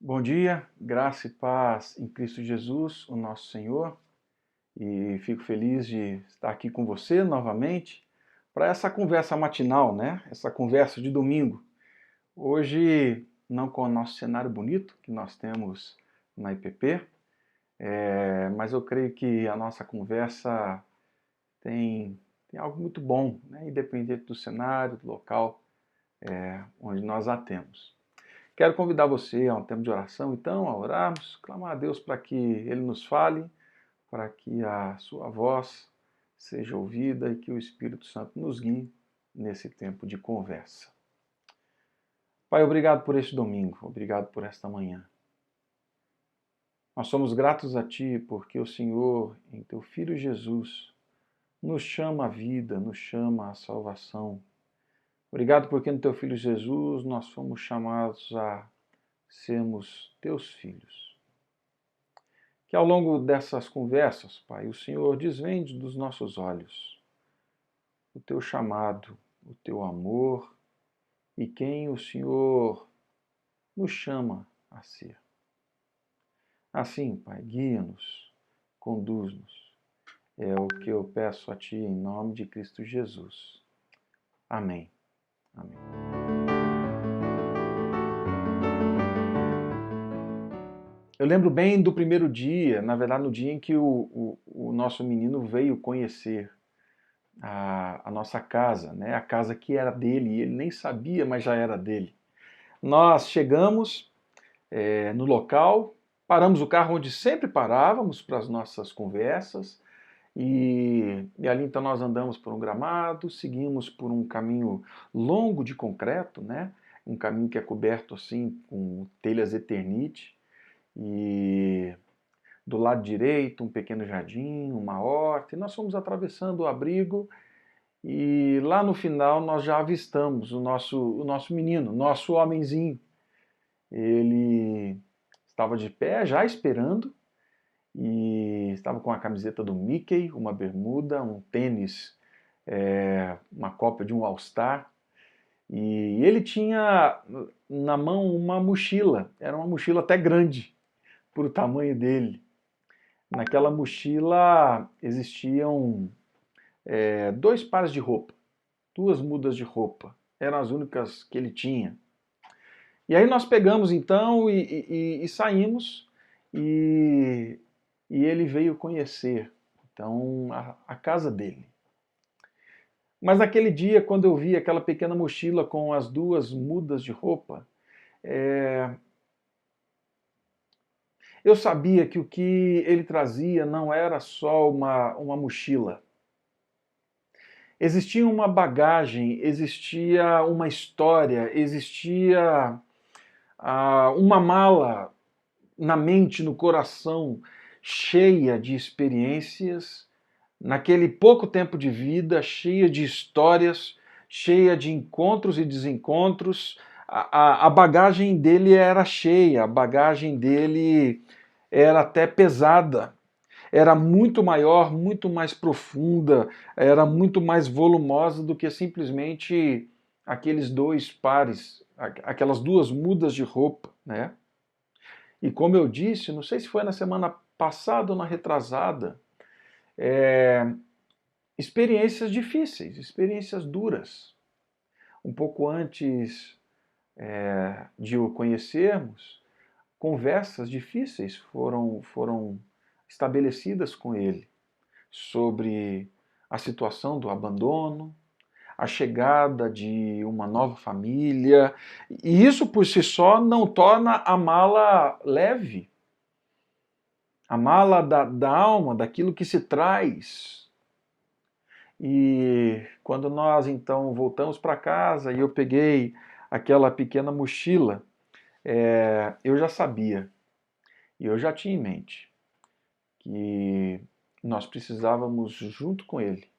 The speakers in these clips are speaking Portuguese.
Bom dia, graça e paz em Cristo Jesus, o nosso Senhor, e fico feliz de estar aqui com você novamente para essa conversa matinal, né? Essa conversa de domingo. Hoje, não com o nosso cenário bonito que nós temos na IPP, mas eu creio que a nossa conversa tem algo muito bom, né? Independente do cenário, do local onde nós a temos. Quero convidar você a um tempo de oração, então, a orarmos, clamar a Deus para que Ele nos fale, para que a sua voz seja ouvida e que o Espírito Santo nos guie nesse tempo de conversa. Pai, obrigado por este domingo, obrigado por esta manhã. Nós somos gratos a Ti porque o Senhor, em Teu Filho Jesus, nos chama à vida, nos chama à salvação. Obrigado porque no Teu Filho Jesus nós fomos chamados a sermos Teus filhos. Que ao longo dessas conversas, Pai, o Senhor desvende dos nossos olhos o Teu chamado, o Teu amor e quem o Senhor nos chama a ser. Assim, Pai, guia-nos, conduz-nos. É o que eu peço a Ti em nome de Cristo Jesus. Amém. Amém. Eu lembro bem do primeiro dia, na verdade no dia em que o nosso menino veio conhecer a nossa casa, né? A casa que era dele, e ele nem sabia, mas já era dele. Nós chegamos no local, paramos o carro onde sempre parávamos para as nossas conversas, e ali então nós andamos por um gramado, seguimos por um caminho longo de concreto, né? Um caminho que é coberto assim com telhas Eternite, e do lado direito um pequeno jardim, uma horta, e nós fomos atravessando o abrigo, e lá no final nós já avistamos o nosso menino, nosso homenzinho. Ele estava de pé, já esperando, e estava com a camiseta do Mickey, uma bermuda, um tênis, uma cópia de um All-Star, e ele tinha na mão uma mochila, era uma mochila até grande, por o tamanho dele. Naquela mochila existiam dois pares de roupa, duas mudas de roupa, eram as únicas que ele tinha. E aí nós pegamos então e saímos, e ele veio conhecer então a casa dele. Mas naquele dia, quando eu vi aquela pequena mochila com as duas mudas de roupa, eu sabia que o que ele trazia não era só uma mochila. Existia uma bagagem, existia uma história, existia uma mala na mente, no coração, cheia de experiências, naquele pouco tempo de vida, cheia de histórias, cheia de encontros e desencontros. A bagagem dele era cheia, a bagagem dele era até pesada, era muito maior, muito mais profunda, era muito mais volumosa do que simplesmente aqueles dois pares, aquelas duas mudas de roupa, né? E como eu disse, não sei se foi na semana passada ou na retrasada, experiências difíceis, experiências duras. Um pouco antes de o conhecermos, conversas difíceis foram estabelecidas com ele sobre a situação do abandono, a chegada de uma nova família, e isso por si só não torna a mala leve. A mala da alma, daquilo que se traz. E quando nós então voltamos para casa e eu peguei aquela pequena mochila, eu já sabia, e eu já tinha em mente, que nós precisávamos, junto com ele,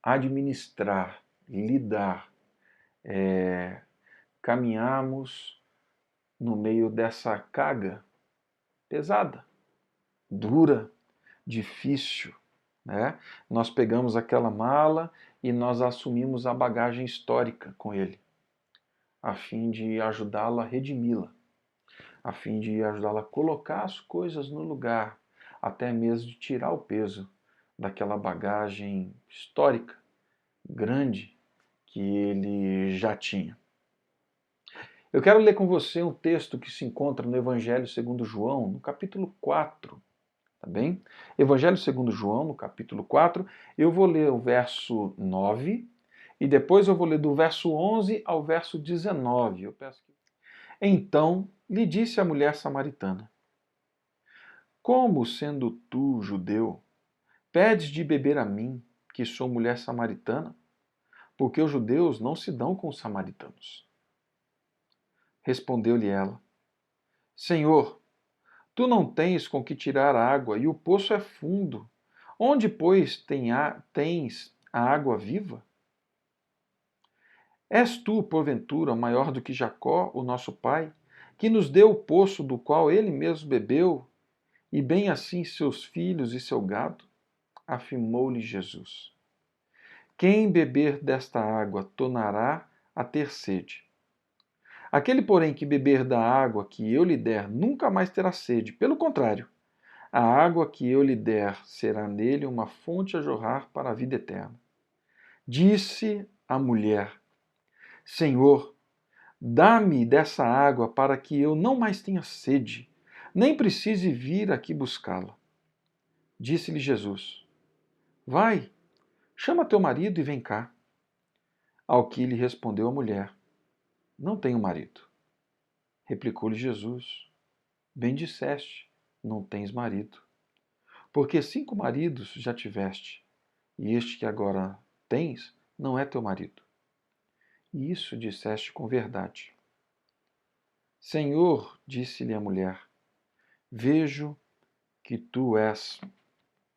administrar, lidar, caminharmos no meio dessa carga pesada, dura, difícil, né? Nós pegamos aquela mala e nós assumimos a bagagem histórica com ele, a fim de ajudá-lo a redimi-la. a fim de ajudá-la a colocar as coisas no lugar, até mesmo de tirar o peso daquela bagagem histórica, grande, que ele já tinha. Eu quero ler com você um texto que se encontra no Evangelho segundo João, no capítulo 4, tá bem? Evangelho segundo João, no capítulo 4, eu vou ler o verso 9 e depois eu vou ler do verso 11 ao verso 19. Eu peço que... Então lhe disse a mulher samaritana: Como, sendo tu judeu, pedes de beber a mim, que sou mulher samaritana? Porque os judeus não se dão com os samaritanos. Respondeu-lhe ela: Senhor, tu não tens com que tirar água e o poço é fundo. Onde, pois, tens a água viva? És tu, porventura, maior do que Jacó, o nosso pai, que nos deu o poço do qual ele mesmo bebeu, e bem assim seus filhos e seu gado? Afirmou-lhe Jesus: Quem beber desta água tornará a ter sede. Aquele, porém, que beber da água que eu lhe der nunca mais terá sede. Pelo contrário, a água que eu lhe der será nele uma fonte a jorrar para a vida eterna. Disse a mulher: Senhor, dá-me dessa água para que eu não mais tenha sede, nem precise vir aqui buscá-la. Disse-lhe Jesus: Vai, chama teu marido e vem cá. Ao que lhe respondeu a mulher: Não tenho marido. Replicou-lhe Jesus: Bem disseste, não tens marido. Porque 5 maridos já tiveste, e este que agora tens não é teu marido. E isso disseste com verdade. Senhor, disse-lhe a mulher, vejo que tu és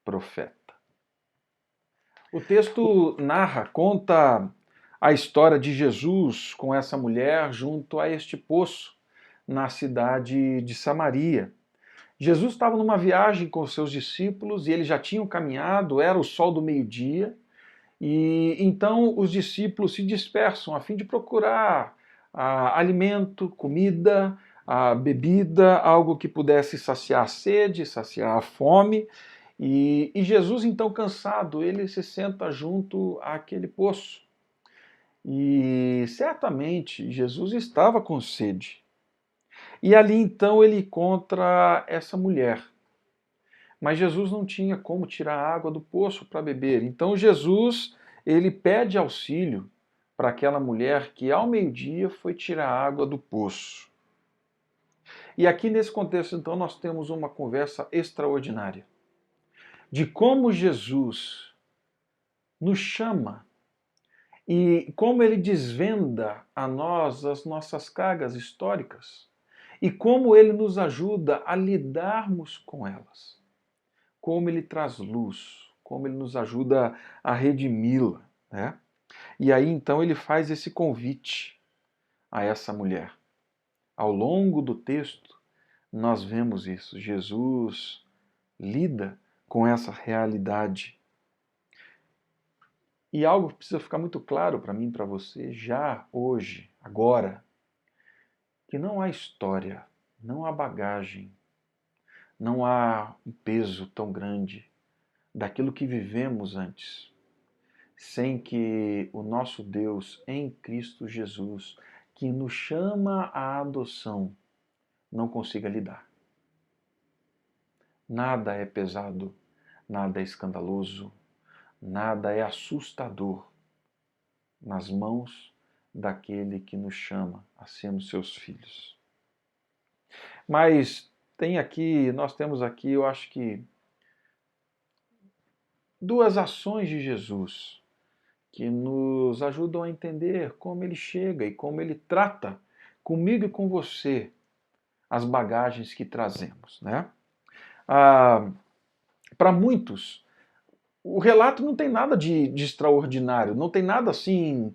profeta. O texto conta a história de Jesus com essa mulher junto a este poço na cidade de Samaria. Jesus estava numa viagem com os seus discípulos e eles já tinham caminhado, era o sol do meio-dia, e então os discípulos se dispersam a fim de procurar alimento, comida, bebida, algo que pudesse saciar a sede, saciar a fome. E Jesus, então cansado, ele se senta junto àquele poço. E certamente Jesus estava com sede. E ali então ele encontra essa mulher. Mas Jesus não tinha como tirar a água do poço para beber. Então Jesus, ele pede auxílio para aquela mulher que ao meio-dia foi tirar a água do poço. E aqui nesse contexto então nós temos uma conversa extraordinária de como Jesus nos chama e como ele desvenda a nós as nossas cargas históricas e como ele nos ajuda a lidarmos com elas. Como ele traz luz, como ele nos ajuda a redimi-la, né? E aí então ele faz esse convite a essa mulher. Ao longo do texto, nós vemos isso. Jesus lida com essa realidade. E algo que precisa ficar muito claro para mim e para você já hoje, agora, que não há história, não há bagagem, não há um peso tão grande daquilo que vivemos antes, sem que o nosso Deus em Cristo Jesus, que nos chama à adoção, não consiga lidar. Nada é pesado, nada é escandaloso, nada é assustador nas mãos daquele que nos chama a sermos seus filhos. Mas nós temos aqui, eu acho que, duas ações de Jesus que nos ajudam a entender como ele chega e como ele trata comigo e com você as bagagens que trazemos, né? Para muitos, o relato não tem nada de extraordinário, não tem nada assim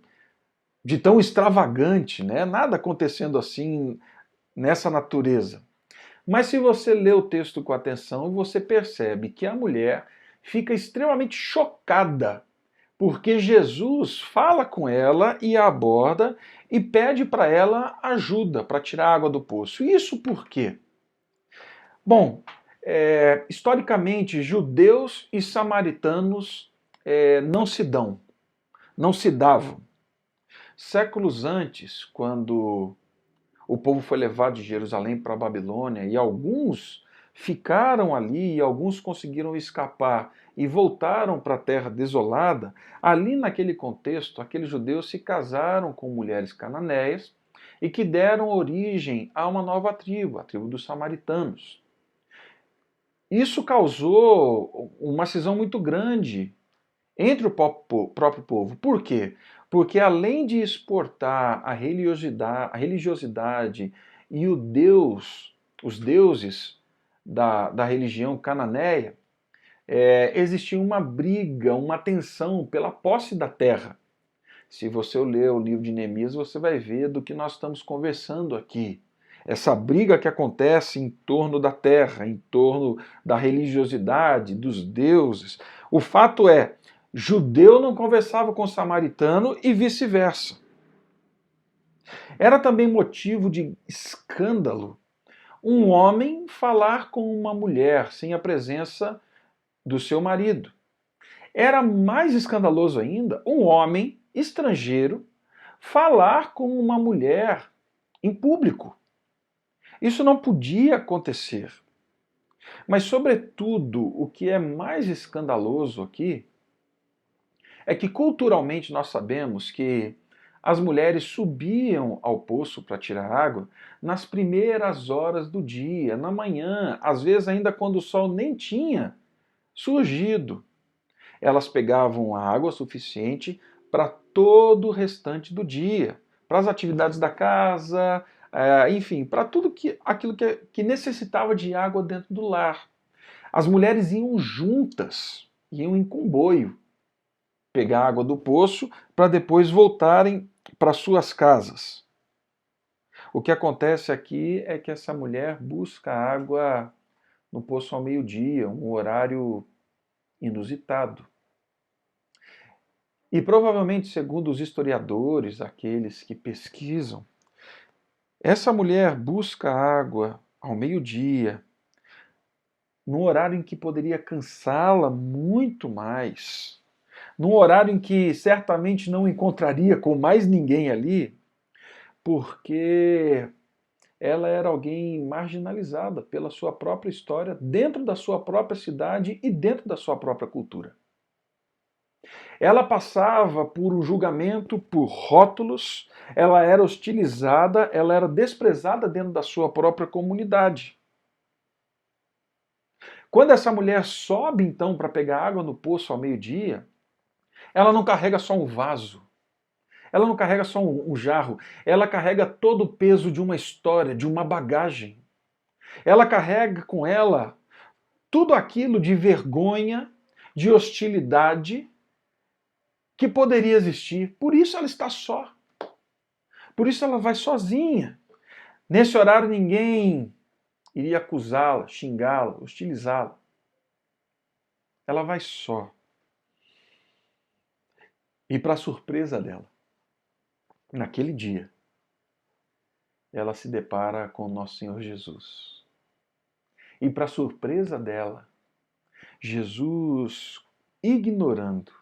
de tão extravagante, né? Nada acontecendo assim nessa natureza. Mas se você lê o texto com atenção, você percebe que a mulher fica extremamente chocada Porque Jesus fala com ela e a aborda e pede para ela ajuda para tirar a água do poço. Isso por quê? Bom, historicamente, judeus e samaritanos não se dão, não se davam. Séculos antes, quando o povo foi levado de Jerusalém para a Babilônia e alguns ficaram ali e alguns conseguiram escapar e voltaram para a terra desolada, ali naquele contexto, aqueles judeus se casaram com mulheres cananeias e que deram origem a uma nova tribo, a tribo dos samaritanos. Isso causou uma cisão muito grande entre o próprio povo. Por quê? Porque além de exportar a religiosidade e os deuses da religião cananeia, existia uma briga, uma tensão pela posse da terra. Se você ler o livro de Neemias, você vai ver do que nós estamos conversando aqui. Essa briga que acontece em torno da terra, em torno da religiosidade, dos deuses. O fato é, judeu não conversava com samaritano e vice-versa. Era também motivo de escândalo um homem falar com uma mulher sem a presença do seu marido. Era mais escandaloso ainda um homem estrangeiro falar com uma mulher em público. Isso não podia acontecer. Mas, sobretudo, o que é mais escandaloso aqui é que culturalmente nós sabemos que as mulheres subiam ao poço para tirar água nas primeiras horas do dia, na manhã, às vezes ainda quando o sol nem tinha surgido. Elas pegavam a água suficiente para todo o restante do dia, para as atividades da casa, enfim, para tudo aquilo que necessitava de água dentro do lar. As mulheres iam juntas, iam em comboio, pegar água do poço para depois voltarem para suas casas. O que acontece aqui é que essa mulher busca água no poço ao meio-dia, um horário inusitado. E provavelmente, segundo os historiadores, aqueles que pesquisam, essa mulher busca água ao meio-dia, num horário em que poderia cansá-la muito mais, num horário em que certamente não encontraria com mais ninguém ali, porque ela era alguém marginalizada pela sua própria história, dentro da sua própria cidade e dentro da sua própria cultura. Ela passava por um julgamento, por rótulos, ela era hostilizada, ela era desprezada dentro da sua própria comunidade. Quando essa mulher sobe então para pegar água no poço ao meio-dia, ela não carrega só um vaso, ela não carrega só um jarro, ela carrega todo o peso de uma história, de uma bagagem. Ela carrega com ela tudo aquilo de vergonha, de hostilidade que poderia existir. Por isso ela está só. Por isso ela vai sozinha. Nesse horário ninguém iria acusá-la, xingá-la, hostilizá-la. Ela vai só. E para surpresa dela, naquele dia, ela se depara com o nosso Senhor Jesus. E para surpresa dela, Jesus, ignorando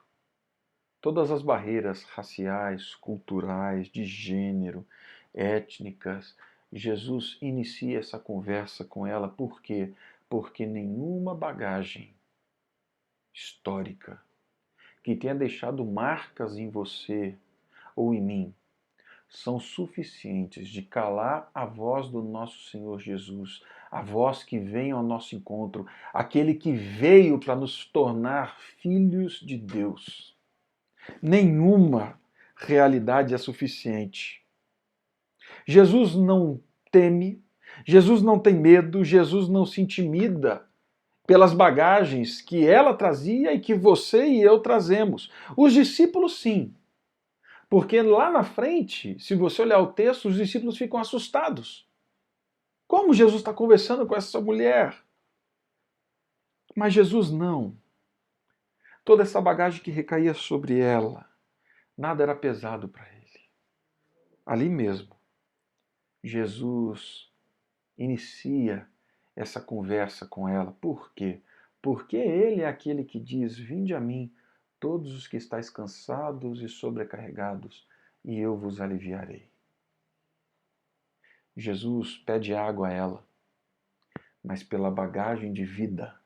todas as barreiras raciais, culturais, de gênero, étnicas, Jesus inicia essa conversa com ela. Por quê? Porque nenhuma bagagem histórica que tenha deixado marcas em você ou em mim são suficientes de calar a voz do nosso Senhor Jesus, a voz que vem ao nosso encontro, aquele que veio para nos tornar filhos de Deus. Nenhuma realidade é suficiente. Jesus não teme, Jesus não tem medo, Jesus não se intimida pelas bagagens que ela trazia e que você e eu trazemos. Os discípulos, sim. Porque lá na frente, se você olhar o texto, os discípulos ficam assustados. Como Jesus está conversando com essa mulher? Mas Jesus não. toda essa bagagem que recaía sobre ela, nada era pesado para ele. Ali mesmo, Jesus inicia essa conversa com ela. Por quê? Porque ele é aquele que diz: vinde a mim, todos os que estáis cansados e sobrecarregados, e eu vos aliviarei. Jesus pede água a ela, mas pela bagagem de vida,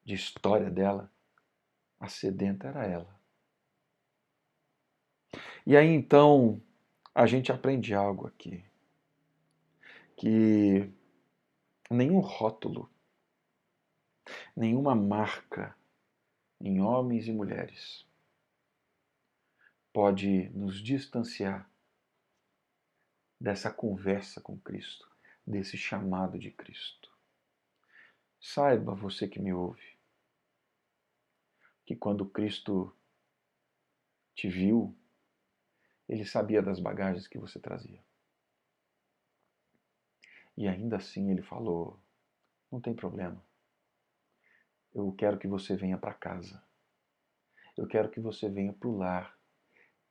de história dela, a sedenta era ela. E aí então a gente aprende algo aqui, que nenhum rótulo, nenhuma marca em homens e mulheres pode nos distanciar dessa conversa com Cristo, desse chamado de Cristo. Saiba, você que me ouve, que quando Cristo te viu, ele sabia das bagagens que você trazia. E ainda assim ele falou: não tem problema. Eu quero que você venha para casa. Eu quero que você venha para o lar.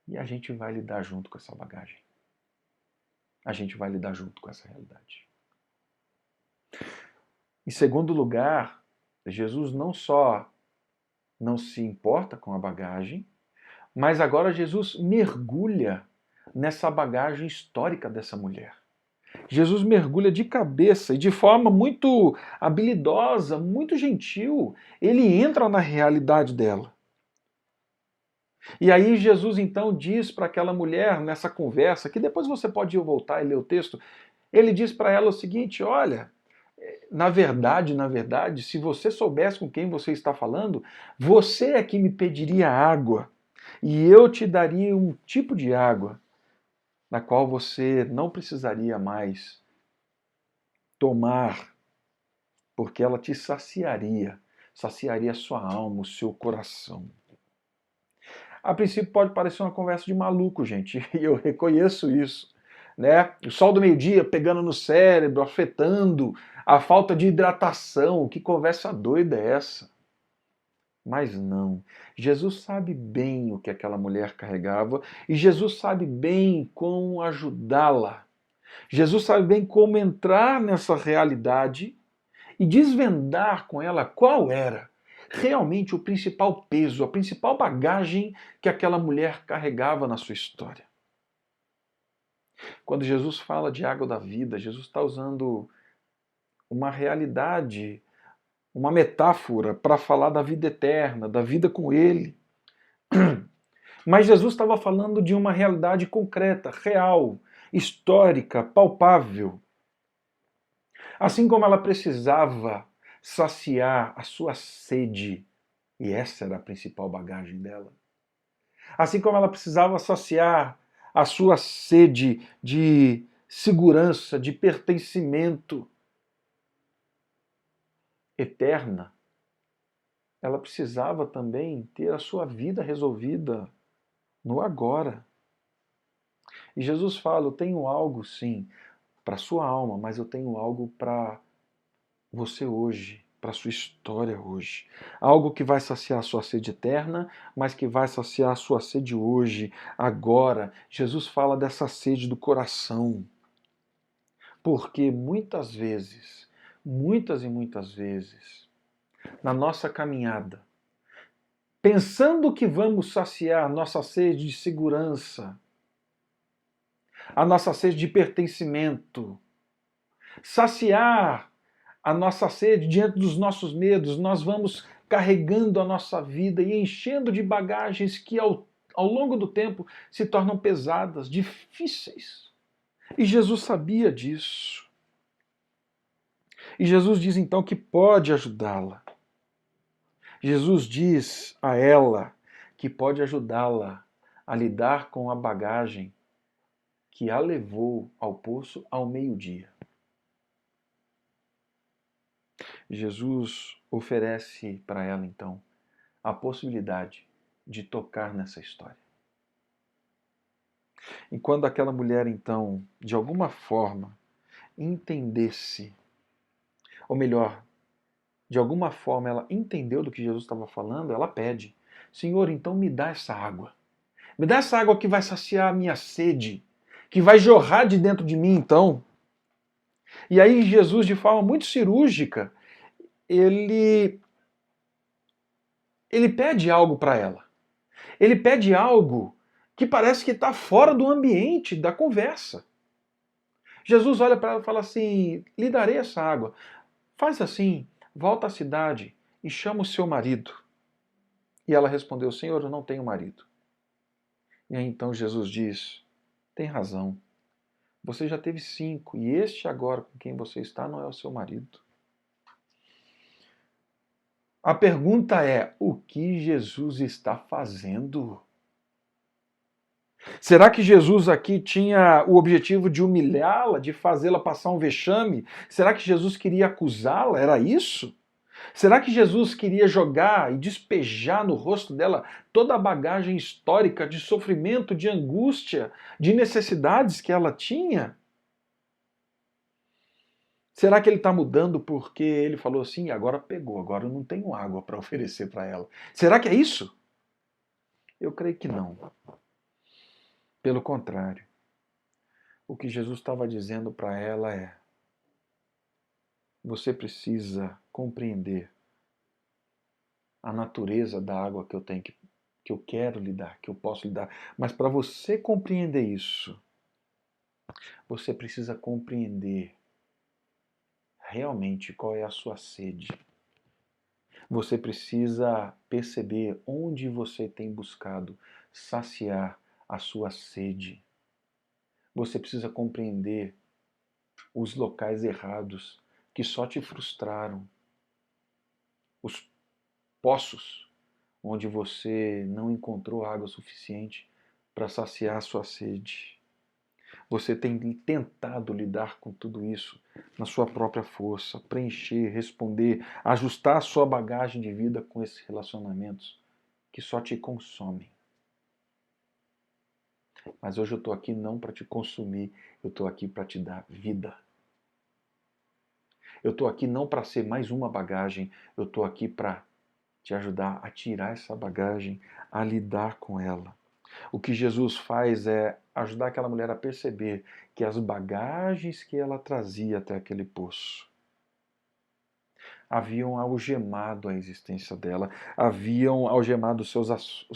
E a gente vai lidar junto com essa bagagem. A gente vai lidar junto com essa realidade. Em segundo lugar, Jesus não só não se importa com a bagagem, mas agora Jesus mergulha nessa bagagem histórica dessa mulher. Jesus mergulha de cabeça e de forma muito habilidosa, muito gentil, ele entra na realidade dela. E aí Jesus então diz para aquela mulher nessa conversa, que depois você pode voltar e ler o texto, ele diz para ela o seguinte: olha, na verdade, se você soubesse com quem você está falando, você é que me pediria água, e eu te daria um tipo de água na qual você não precisaria mais tomar, porque ela te saciaria a sua alma, o seu coração. A princípio pode parecer uma conversa de maluco, gente, e eu reconheço isso, né? O sol do meio-dia pegando no cérebro, afetando, a falta de hidratação, que conversa doida é essa? Mas não, Jesus sabe bem o que aquela mulher carregava e Jesus sabe bem como ajudá-la. Jesus sabe bem como entrar nessa realidade e desvendar com ela qual era realmente o principal peso, a principal bagagem que aquela mulher carregava na sua história. Quando Jesus fala de água da vida, Jesus está usando uma realidade, uma metáfora para falar da vida eterna, da vida com Ele. Mas Jesus estava falando de uma realidade concreta, real, histórica, palpável. Assim como ela precisava saciar a sua sede, e essa era a principal bagagem dela. Assim como ela precisava saciar a sua sede de segurança, de pertencimento eterna, ela precisava também ter a sua vida resolvida no agora. E Jesus fala: eu tenho algo sim para a sua alma, mas eu tenho algo para você hoje, para a sua história hoje. Algo que vai saciar a sua sede eterna, mas que vai saciar a sua sede hoje, agora. Jesus fala dessa sede do coração. Porque muitas e muitas vezes, na nossa caminhada, pensando que vamos saciar a nossa sede de segurança, a nossa sede de pertencimento, saciar a nossa sede diante dos nossos medos, nós vamos carregando a nossa vida e enchendo de bagagens que ao longo do tempo se tornam pesadas, difíceis. E Jesus sabia disso. E Jesus diz então que pode ajudá-la. Jesus diz a ela que pode ajudá-la a lidar com a bagagem que a levou ao poço ao meio-dia. Jesus oferece para ela, então, a possibilidade de tocar nessa história. E quando aquela mulher, então, de alguma forma, entendesse, ou melhor, de alguma forma ela entendeu do que Jesus estava falando, ela pede: Senhor, então me dá essa água. Me dá essa água que vai saciar a minha sede, que vai jorrar de dentro de mim, então. E aí Jesus, de forma muito cirúrgica, ele pede algo para ela. Ele pede algo que parece que está fora do ambiente da conversa. Jesus olha para ela e fala assim: lhe darei essa água. Faz assim, volta à cidade e chama o seu marido. E ela respondeu: Senhor, eu não tenho marido. E aí então Jesus diz: tem razão. Você já teve 5 e este agora com quem você está não é o seu marido. A pergunta é: o que Jesus está fazendo? Será que Jesus aqui tinha o objetivo de humilhá-la, de fazê-la passar um vexame? Será que Jesus queria acusá-la? Era isso? Será que Jesus queria jogar e despejar no rosto dela toda a bagagem histórica de sofrimento, de angústia, de necessidades que ela tinha? Será que ele está mudando porque ele falou assim, agora pegou, agora eu não tenho água para oferecer para ela? Será que é isso? Eu creio que não. Pelo contrário, o que Jesus estava dizendo para ela é: você precisa compreender a natureza da água que eu tenho, que eu quero lhe dar, que eu posso lhe dar. Mas para você compreender isso, você precisa compreender realmente qual é a sua sede. Você precisa perceber onde você tem buscado saciar a sua sede. Você precisa compreender os locais errados que só te frustraram, os poços onde você não encontrou água suficiente para saciar a sua sede. Você tem tentado lidar com tudo isso na sua própria força, preencher, responder, ajustar a sua bagagem de vida com esses relacionamentos que só te consomem. Mas hoje eu estou aqui não para te consumir, eu estou aqui para te dar vida. Eu estou aqui não para ser mais uma bagagem, eu estou aqui para te ajudar a tirar essa bagagem, a lidar com ela. O que Jesus faz é ajudar aquela mulher a perceber que as bagagens que ela trazia até aquele poço haviam algemado a existência dela, haviam algemado os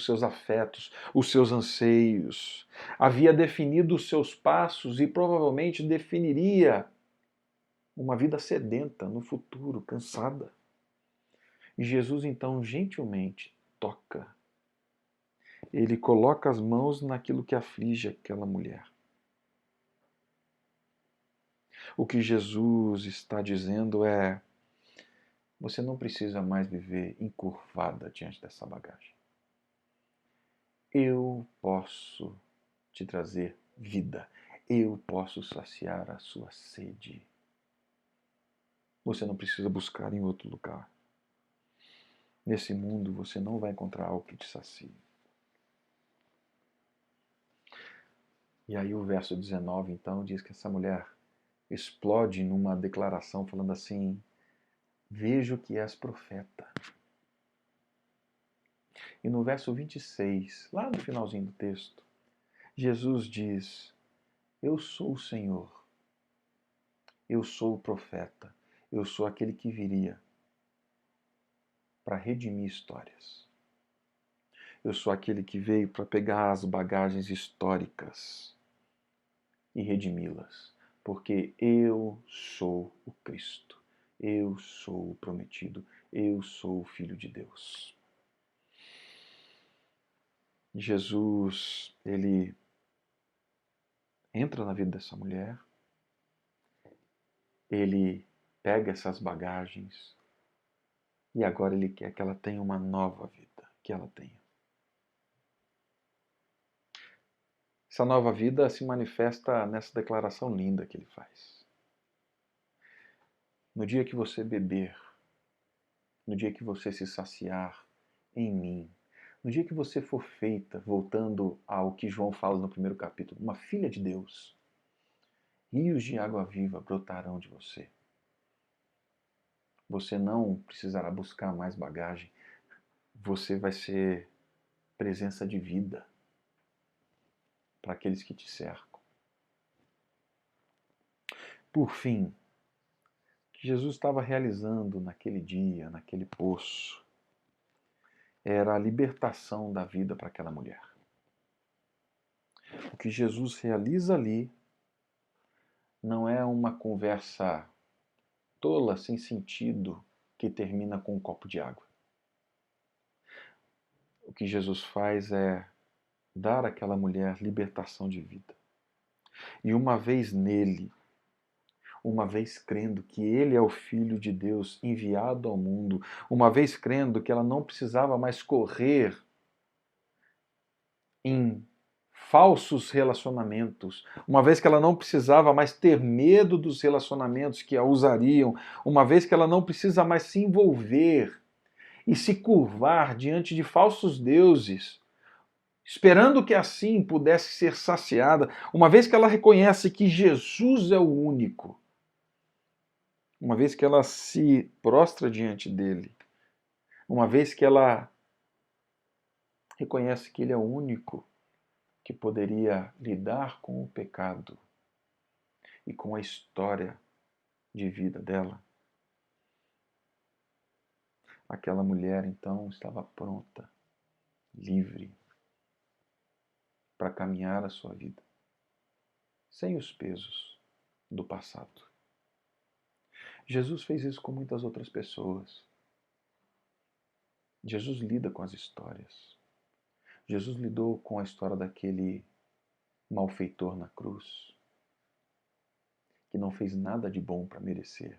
seus afetos, os seus anseios, havia definido os seus passos e provavelmente definiria uma vida sedenta no futuro, cansada. E Jesus então gentilmente toca. Ele coloca as mãos naquilo que aflige aquela mulher. O que Jesus está dizendo é: você não precisa mais viver encurvada diante dessa bagagem. Eu posso te trazer vida. Eu posso saciar a sua sede. Você não precisa buscar em outro lugar. Nesse mundo você não vai encontrar algo que te sacie. E aí o verso 19 então diz que essa mulher explode numa declaração falando assim: vejo que és profeta. E no verso 26, lá no finalzinho do texto, Jesus diz: eu sou o Senhor, eu sou o profeta, eu sou aquele que viria para redimir histórias. Eu sou aquele que veio para pegar as bagagens históricas e redimi-las, porque eu sou o Cristo, eu sou o prometido, eu sou o Filho de Deus. Jesus, ele entra na vida dessa mulher, ele pega essas bagagens e agora ele quer que ela tenha uma nova vida, que ela tenha. Essa nova vida se manifesta nessa declaração linda que ele faz. No dia que você beber, no dia que você se saciar em mim, no dia que você for feita, voltando ao que João fala no primeiro capítulo, uma filha de Deus, rios de água viva brotarão de você. Você não precisará buscar mais bagagem. Você vai ser presença de vida para aqueles que te cercam. Por fim, o que Jesus estava realizando naquele dia, naquele poço, era a libertação da vida para aquela mulher. O que Jesus realiza ali não é uma conversa tola, sem sentido, que termina com um copo de água. O que Jesus faz é dar àquela mulher libertação de vida. E uma vez nele, uma vez crendo que ele é o Filho de Deus enviado ao mundo, uma vez crendo que ela não precisava mais correr em falsos relacionamentos, uma vez que ela não precisava mais ter medo dos relacionamentos que a usariam, uma vez que ela não precisa mais se envolver e se curvar diante de falsos deuses, esperando que assim pudesse ser saciada, uma vez que ela reconhece que Jesus é o único, uma vez que ela se prostra diante dele, uma vez que ela reconhece que ele é o único que poderia lidar com o pecado e com a história de vida dela, aquela mulher então estava pronta, livre, para caminhar a sua vida, sem os pesos do passado. Jesus fez isso com muitas outras pessoas. Jesus lida com as histórias. Jesus lidou com a história daquele malfeitor na cruz, que não fez nada de bom para merecer,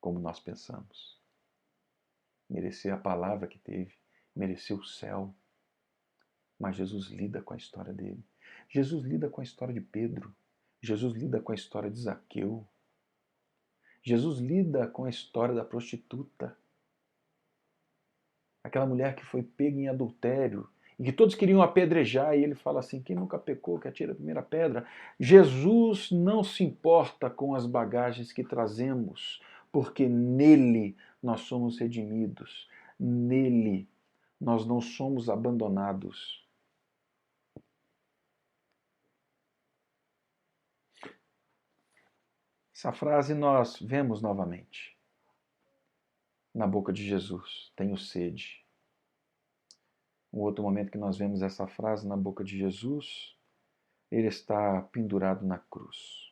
como nós pensamos. Merecer a palavra que teve, merecer o céu. Mas Jesus lida com a história dele. Jesus lida com a história de Pedro. Jesus lida com a história de Zaqueu. Jesus lida com a história da prostituta. Aquela mulher que foi pega em adultério e que todos queriam apedrejar, e ele fala assim: quem nunca pecou, que atire a primeira pedra. Jesus não se importa com as bagagens que trazemos, porque nele nós somos redimidos, nele nós não somos abandonados. Essa frase nós vemos novamente na boca de Jesus: tenho sede. Um outro momento que nós vemos essa frase na boca de Jesus, ele está pendurado na cruz.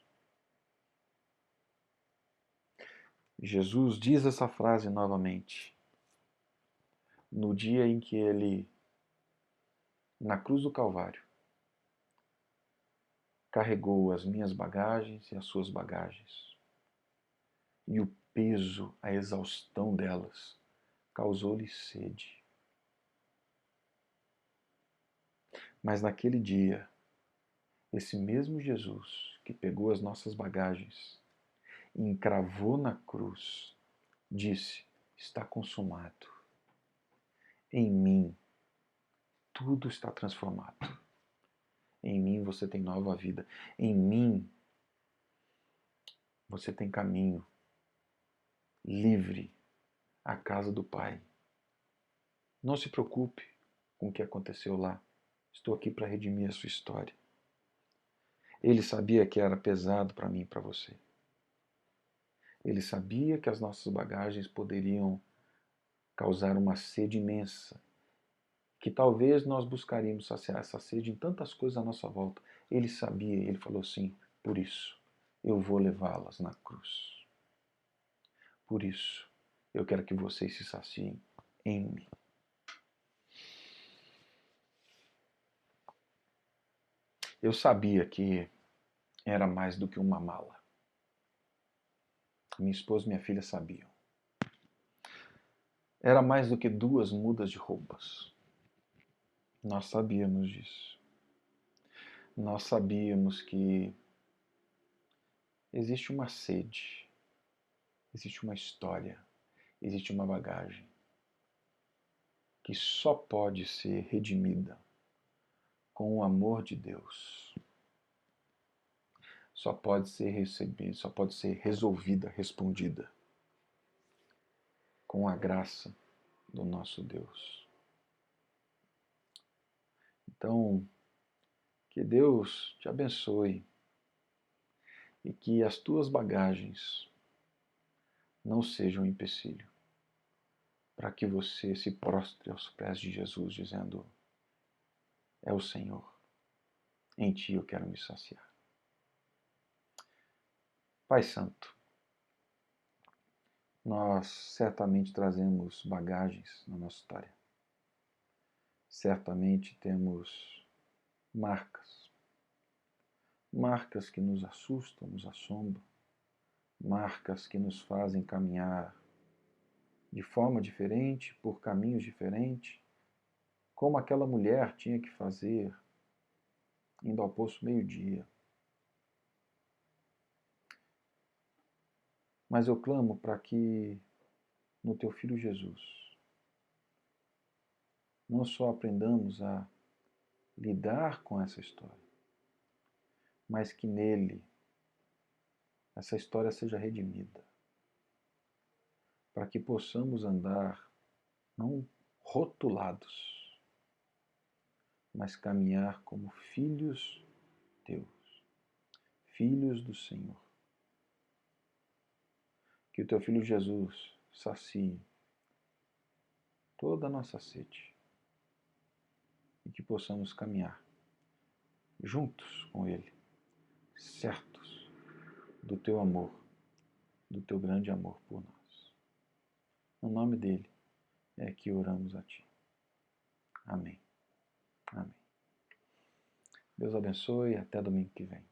Jesus diz essa frase novamente no dia em que ele, na cruz do Calvário, carregou as minhas bagagens e as suas bagagens. E o peso, a exaustão delas, causou-lhe sede. Mas naquele dia, esse mesmo Jesus que pegou as nossas bagagens e encravou na cruz, disse: está consumado. Em mim, tudo está transformado. Em mim você tem nova vida. Em mim você tem caminho livre à casa do Pai. Não se preocupe com o que aconteceu lá. Estou aqui para redimir a sua história. Ele sabia que era pesado para mim e para você. Ele sabia que as nossas bagagens poderiam causar uma sede imensa, que talvez nós buscaríamos saciar essa sede em tantas coisas à nossa volta. Ele sabia, ele falou assim: por isso eu vou levá-las na cruz. Por isso eu quero que vocês se saciem em mim. Eu sabia que era mais do que uma mala. Minha esposa e minha filha sabiam. Era mais do que 2 mudas de roupas. Nós sabíamos disso. Nós sabíamos que existe uma sede, existe uma história, existe uma bagagem que só pode ser redimida com o amor de Deus. Só pode ser recebida, só pode ser resolvida, respondida com a graça do nosso Deus. Então, que Deus te abençoe e que as tuas bagagens não sejam um empecilho para que você se prostre aos pés de Jesus, dizendo: é o Senhor, em ti eu quero me saciar. Pai Santo, nós certamente trazemos bagagens na nossa história. Certamente temos marcas. Marcas que nos assustam, nos assombram. Marcas que nos fazem caminhar de forma diferente, por caminhos diferentes, como aquela mulher tinha que fazer, indo ao poço meio-dia. Mas eu clamo para que, no Teu Filho Jesus, não só aprendamos a lidar com essa história, mas que nele essa história seja redimida, para que possamos andar não rotulados, mas caminhar como filhos teus, filhos do Senhor. Que o Teu Filho Jesus sacie toda a nossa sede e que possamos caminhar juntos com Ele, certos do Teu amor, do Teu grande amor por nós. No nome dEle é que oramos a Ti. Amém. Amém. Deus abençoe e até domingo que vem.